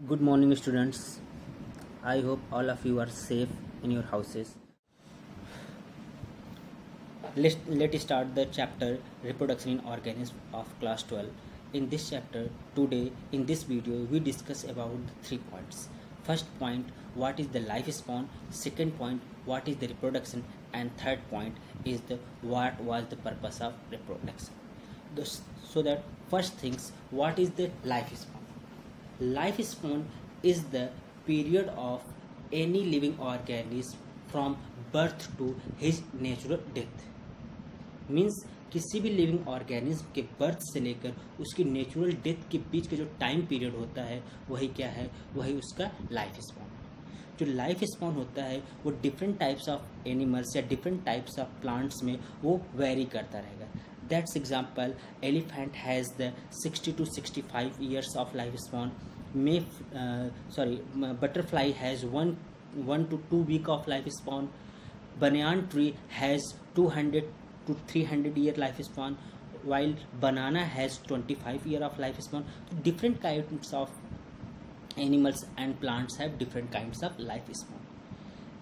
Good morning, students. I hope all of you are safe in your houses. Let's start the chapter Reproduction in Organisms of class 12. In this chapter, today in this video, we discuss about the 3 points. First point, what is the lifespan? Second point, what is the reproduction? And third point is what was the purpose of reproduction. So that first things, what is the lifespan? Lifespan is the period of any living organism from birth to his natural death. Means किसी भी living organism के birth से लेकर उसकी natural death के बीच का जो time period होता है वही क्या है, वही उसका लाइफ स्पॉन। जो लाइफ स्पॉन होता है वो डिफरेंट टाइप्स ऑफ एनिमल्स या डिफरेंट टाइप्स ऑफ प्लांट्स में वो वेरी करता रहेगा। That's example, elephant has the 60 to 65 years of life span. Butterfly has 1 to 2 week of life span. Banyan tree has 200 to 300 year life span, while banana has 25 year of life span. Different kinds of animals and plants have different kinds of life span.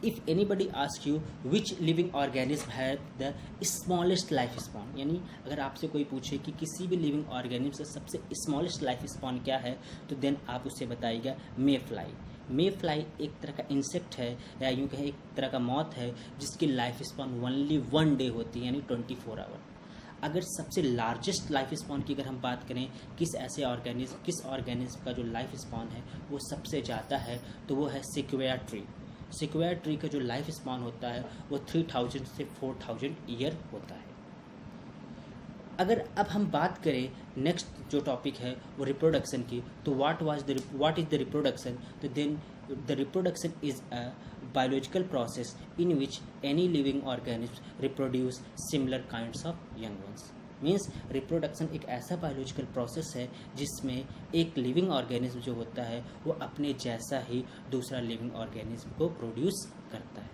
If anybody asks you which living organism has the smallest life span, यानी अगर आपसे कोई पूछे कि किसी भी living organism से सबसे स्मॉलेस्ट लाइफ स्पैन क्या है, तो देन आप उससे बताइएगा मे फ्लाई। मे फ्लाई एक तरह का इंसेक्ट है या यूँ कहें एक तरह का मॉथ है जिसकी लाइफ स्पैन ओनली 1 day होती है, यानी 24 आवर। अगर सबसे लार्जेस्ट लाइफ स्पैन की अगर हम बात करें किस ऑर्गेनिज्म का जो लाइफ स्पैन है वो सबसे ज़्यादा है, तो वो है सिक्वेया ट्री। सिक्वेया ट्री का जो लाइफ स्पैन होता है वो 3000 से 4000 ईयर होता है। अगर अब हम बात करें नेक्स्ट जो टॉपिक है वो रिप्रोडक्शन की, तो व्हाट इज द रिप्रोडक्शन? तो then the reproduction is a biological process in which any living organism reproduce similar kinds of young ones. मीन्स रिप्रोडक्शन एक ऐसा बायोलॉजिकल प्रोसेस है जिसमें एक लिविंग ऑर्गेनिज्म जो होता है वो अपने जैसा ही दूसरा लिविंग ऑर्गेनिज्म को प्रोड्यूस करता है।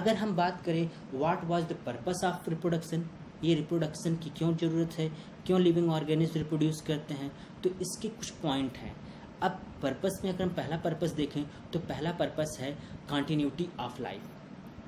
अगर हम बात करें what was the purpose of reproduction, ये रिप्रोडक्शन की क्यों ज़रूरत है, क्यों लिविंग ऑर्गेनिज्म रिप्रोड्यूस करते हैं, तो इसके कुछ पॉइंट हैं। अब पर्पस में अगर हम पहला पर्पस देखें तो पहला पर्पस है continuity of life.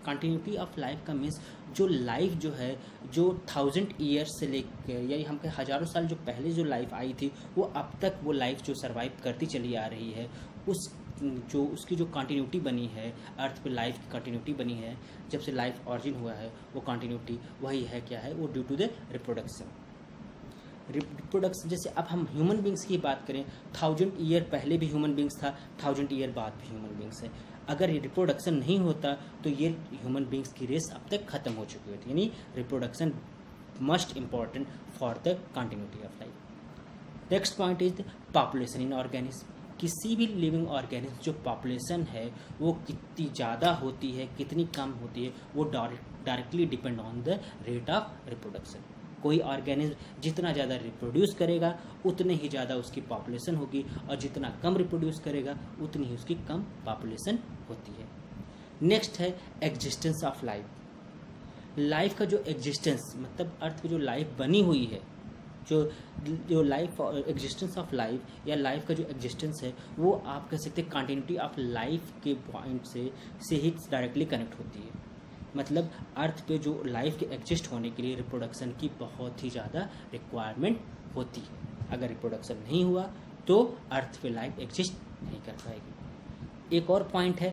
Continuity of life का मीन्स जो लाइफ जो है जो 1000 ईयर्स से लेकर यानी हम कहें हज़ारों साल जो पहले जो लाइफ आई थी वो अब तक वो लाइफ जो सर्वाइव करती चली आ रही है, उसकी जो कंटिन्यूटी बनी है, अर्थ पे लाइफ की कंटिन्यूटी बनी है जब से लाइफ ऑरिजिन हुआ है, वो कंटिन्यूटी वही है क्या है, वो due to the reproduction. Reproduction जैसे अब हम ह्यूमन बींग्स की बात करें, 1000 ईयर पहले भी ह्यूमन बींग्स था, 1000 ईयर बाद भी ह्यूमन बींग्स है। अगर ये रिप्रोडक्शन नहीं होता तो ये ह्यूमन बींग्स की रेस अब तक खत्म हो चुकी होती, यानी reproduction must important for the continuity of life. Next point is the population in organism. किसी भी लिविंग ऑर्गेनिज्म जो पॉपुलेशन है वो कितनी ज़्यादा होती है कितनी कम होती है वो directly depend on the rate of reproduction. कोई ऑर्गेनिज्म जितना ज़्यादा रिप्रोड्यूस करेगा उतने ही ज़्यादा उसकी पॉपुलेशन होगी, और जितना कम रिप्रोड्यूस करेगा उतनी ही उसकी कम पॉपुलेशन होती है। नेक्स्ट है एग्जिस्टेंस ऑफ लाइफ। लाइफ का जो एग्जिस्टेंस मतलब अर्थ की जो लाइफ बनी हुई है, जो लाइफ एग्जिस्टेंस ऑफ लाइफ या लाइफ का जो एग्जिस्टेंस है वो आप कह सकते हैं कंटिन्यूटी ऑफ लाइफ के पॉइंट से ही डायरेक्टली कनेक्ट होती है। मतलब अर्थ पे जो लाइफ के एग्जिस्ट होने के लिए रिप्रोडक्शन की बहुत ही ज़्यादा रिक्वायरमेंट होती है। अगर रिप्रोडक्शन नहीं हुआ तो अर्थ पे लाइफ एग्जिस्ट नहीं कर पाएगी। एक और पॉइंट है